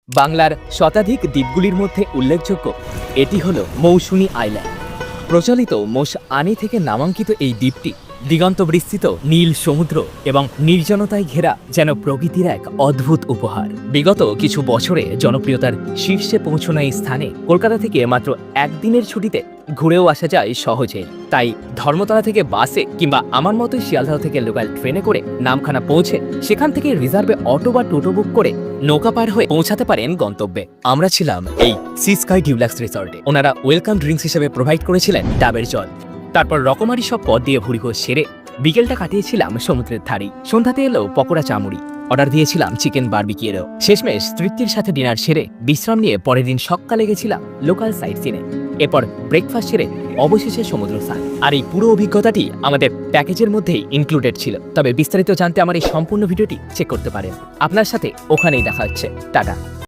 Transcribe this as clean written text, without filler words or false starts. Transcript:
বাংলার শতাধিক দ্বীপগুলির মধ্যে উল্লেখযোগ্য এটি হল মৌসুমী আইল্যান্ড। প্রচলিত মোষ আনি থেকে নামাঙ্কিত এই দ্বীপটি দিগন্ত বিস্তৃত নীল সমুদ্র এবং নির্জনতায় ঘেরা যেন প্রকৃতির এক অদ্ভুত উপহার। বিগত কিছু বছরে জনপ্রিয়তার শীর্ষে পৌঁছানো এই স্থানে কলকাতা থেকে মাত্র একদিনের ছুটিতে ঘুরেও আসা যায় সহজে। তাই ধর্মতলা থেকে বাসে কিংবা আমার মতোই শিয়ালদহ থেকে লোকাল ট্রেনে করে নামখানা পৌঁছে সেখান থেকে রিজার্ভে অটো বা টোটো বুক করে নৌকা পার হয়ে পৌঁছাতে পারেন গন্তব্যে। আমরা ছিলাম এই সি স্কাই ডিউলাক্স রিসর্টে। ওনারা ওয়েলকাম ড্রিঙ্কস হিসেবে প্রোভাইড করেছিলেন ডাবের জল। তারপর রকমারি সব পদ দিয়ে ভুড়িভোজ সেরে বিকেলটা কাটিয়েছিলাম সমুদ্রের ধারেই। সন্ধ্যাতে এলো পকোড়া চামুড়ি, অর্ডার দিয়েছিলাম চিকেন বারবিকিউরও। শেষমেশ তৃপ্তির সাথে ডিনার সেরে বিশ্রাম নিয়ে পরের দিন সকালে গেছিলাম লোকাল সাইট সিনে। এরপর ব্রেকফাস্ট সেরে অবশেষে সমুদ্র স্নান। আর এই পুরো অভিজ্ঞতাটি আমাদের প্যাকেজের মধ্যেই ইনক্লুডেড ছিল। তবে বিস্তারিত জানতে আমার এই সম্পূর্ণ ভিডিওটি চেক করতে পারেন। আপনার সাথে ওখানেই দেখা হচ্ছে। টাটা।